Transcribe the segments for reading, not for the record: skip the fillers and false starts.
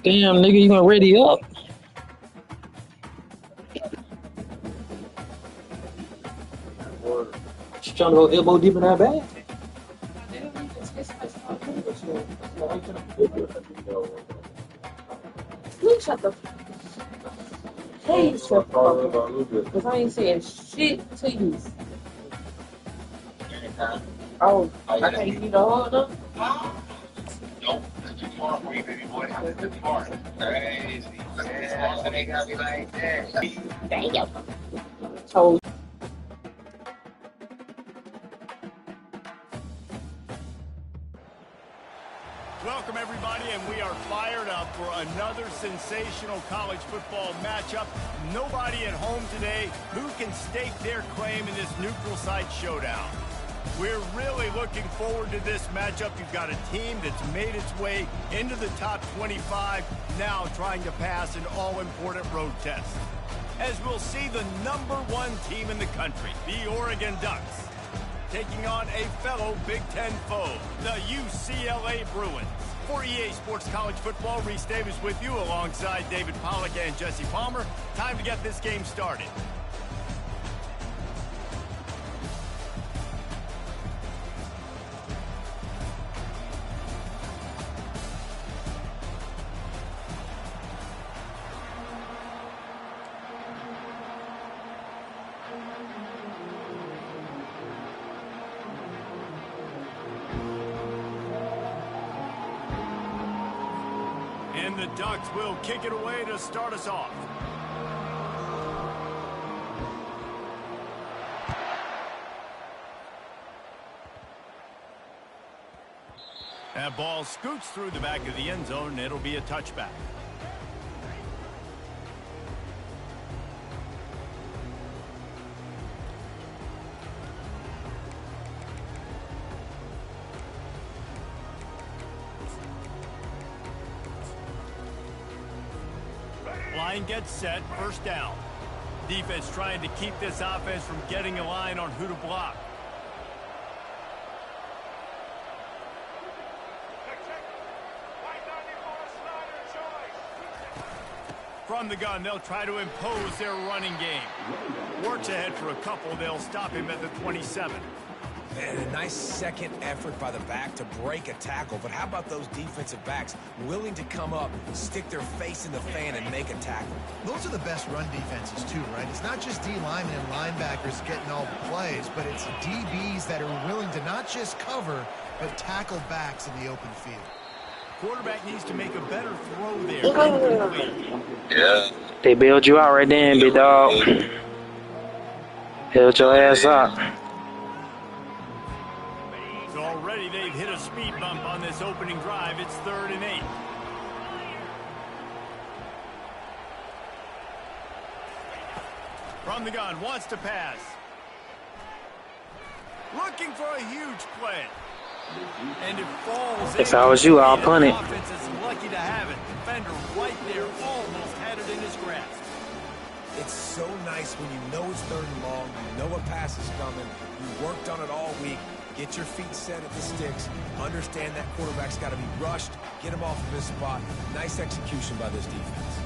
Damn, nigga, you gonna ready up? She trying to go elbow deep in that bag? Look, shut the hey, shut the fuck up. Because I ain't saying shit to you. Oh, I can't eat the whole though? Nope, that's too far for you, baby boy. That's too far. Crazy. Yeah, they got me like that. Damn. So welcome, everybody, and we are fired up for another sensational college football matchup. Nobody at home today who can stake their claim in this neutral site showdown. We're really looking forward to this matchup. You've got a team that's made its way into the top 25, now trying to pass an all-important road test. As we'll see the #1 team in the country, the Oregon Ducks, taking on a fellow Big Ten foe, the UCLA Bruins. For EA Sports College Football, Reese Davis with you alongside David Pollack and Jesse Palmer. Time to get this game started. And the Ducks will kick it away to start us off. That ball scoots through the back of the end zone, and it'll be a touchback. Line gets set, first down. Defense trying to keep this offense from getting a line on who to block. From the gun, they'll try to impose their running game. Works ahead for a couple. They'll stop him at the 27. And a nice second effort by the back to break a tackle. But how about those defensive backs willing to come up, stick their face in the fan, and make a tackle? Those are the best run defenses, too, right? It's not just D linemen and linebackers getting all the plays, but it's DBs that are willing to not just cover, but tackle backs in the open field. Quarterback needs to make a better throw there. Yeah. They bailed you out right then, big dog. Held your ass up. So already they've hit a speed bump on this opening drive. It's 3rd and 8. From the gun, wants to pass. Looking for a huge play. And it falls. If I was you, I'll punt it. Offense is lucky to have it. Defender right there almost had it in his grasp. It's so nice when you know it's 3rd and long, you know a pass is coming, you worked on it all week, get your feet set at the sticks, understand that quarterback's got to be rushed, get him off of his spot. Nice execution by this defense.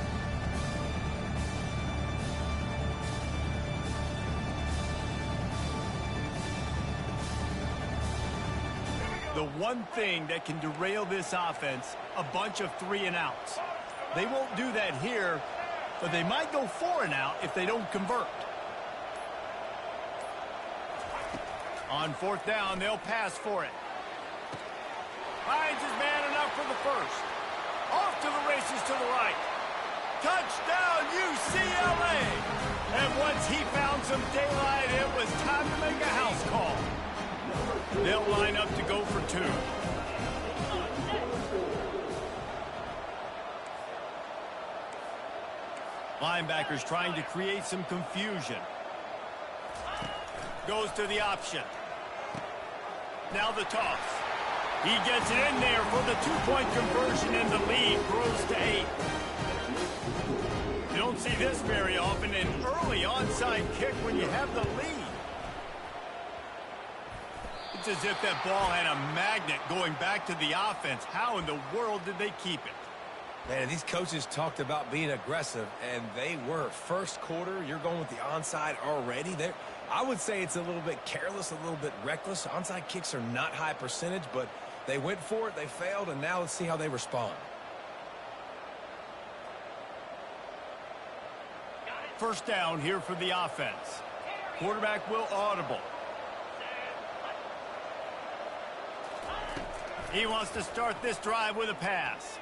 The one thing that can derail this offense, a bunch of 3-and-outs. They won't do that here, but they might go 4-and-out if they don't convert. On 4th down, they'll pass for it. Finds his man enough for the first. Off to the races to the right. Touchdown, UCLA! And once he found some daylight, it was time to make a house call. They'll line up to go for 2. Linebackers trying to create some confusion. Goes to the option. Now the toss. He gets it in there for the 2-point conversion, and the lead grows to 8. You don't see this very often, an early onside kick when you have the lead. It's as if that ball had a magnet going back to the offense. How in the world did they keep it? Man, these coaches talked about being aggressive, and they were. First quarter, you're going with the onside already. I would say it's a little bit careless, a little bit reckless. Onside kicks are not high percentage, but they went for it, they failed, and now let's see how they respond. First down here for the offense. Quarterback will audible. He wants to start this drive with a pass.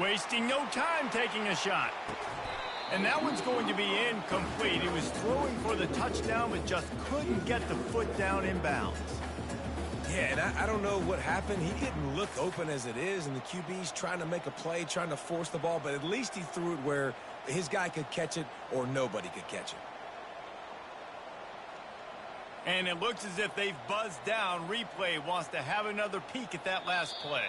Wasting no time taking a shot. And that one's going to be incomplete. He was throwing for the touchdown, but just couldn't get the foot down in bounds. Yeah, and I don't know what happened. He didn't look open as it is, and the QB's trying to make a play, trying to force the ball, but at least he threw it where his guy could catch it or nobody could catch it. And it looks as if they've buzzed down. Replay wants to have another peek at that last play.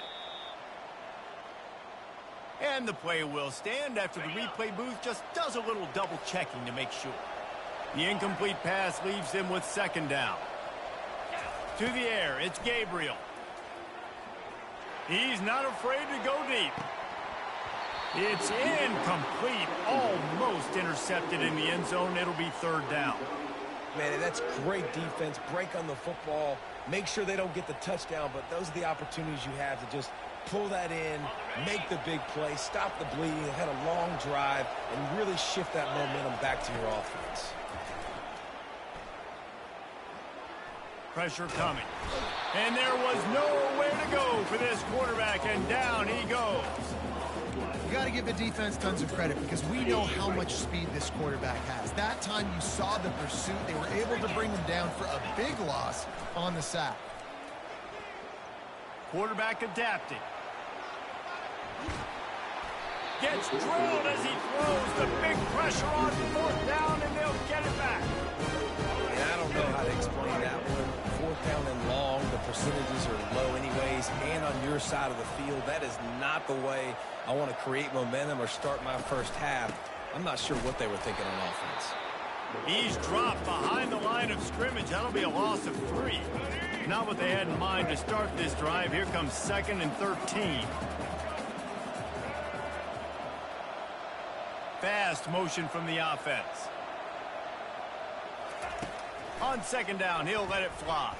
And the play will stand after the replay booth just does a little double checking to make sure. The incomplete pass leaves him with second down. To the air, it's Gabriel. He's not afraid to go deep. It's incomplete, almost intercepted in the end zone. It'll be third down. Man, that's great defense. Break on the football. Make sure they don't get the touchdown, but those are the opportunities you have to just pull that in, make the big play, stop the bleeding, had a long drive, and really shift that momentum back to your offense. Pressure coming. And there was nowhere to go for this quarterback, and down he goes. You got to give the defense tons of credit because we know how much speed this quarterback has. That time you saw the pursuit. They were able to bring him down for a big loss on the sack. Quarterback adapting. Gets drilled as he throws. The big pressure on fourth down, and they'll get it back. And I don't know how to explain that one. Fourth down and long, the percentages are low anyways, and on your side of the field, that is not the way I want to create momentum or start my first half. I'm not sure what they were thinking on offense. He's dropped behind the line of scrimmage. That'll be a loss of 3. Not what they had in mind to start this drive. Here comes 2nd and 13. Fast motion from the offense. On second down, he'll let it fly.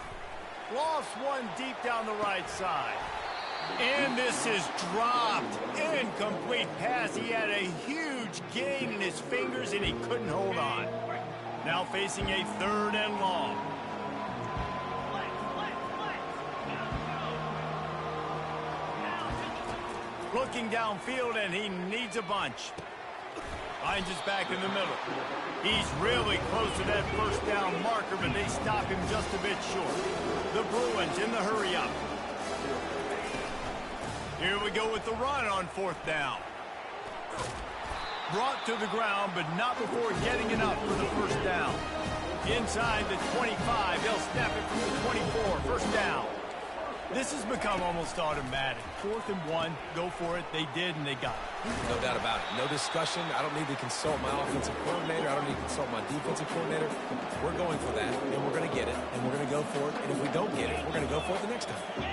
Lofts one deep down the right side. And this is dropped. Incomplete pass. He had a huge gain in his fingers, and he couldn't hold on. Now facing a 3rd and long. Looking downfield, and he needs a bunch. Finds his back in the middle. He's really close to that first down marker, but they stop him just a bit short. The Bruins in the hurry up. Here we go with the run on 4th down. Brought to the ground, but not before getting enough for the first down. Inside the 25, they'll snap it from the 24. First down. This has become almost automatic. 4th and 1, go for it. They did, and they got it. No doubt about it. No discussion. I don't need to consult my offensive coordinator. I don't need to consult my defensive coordinator. We're going for that, and we're going to get it, and we're going to go for it. And if we don't get it, we're going to go for it the next time.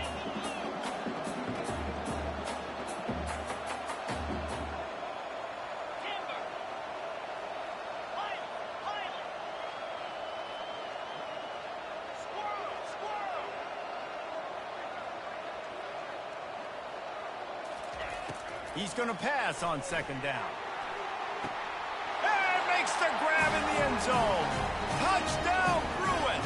He's going to pass on 2nd down. And makes the grab in the end zone. Touchdown, Bruins.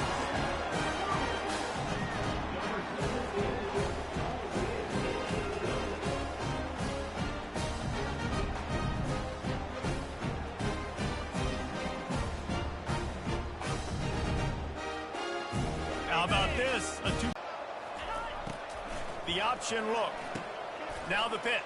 How about this? The option look. Now the pitch.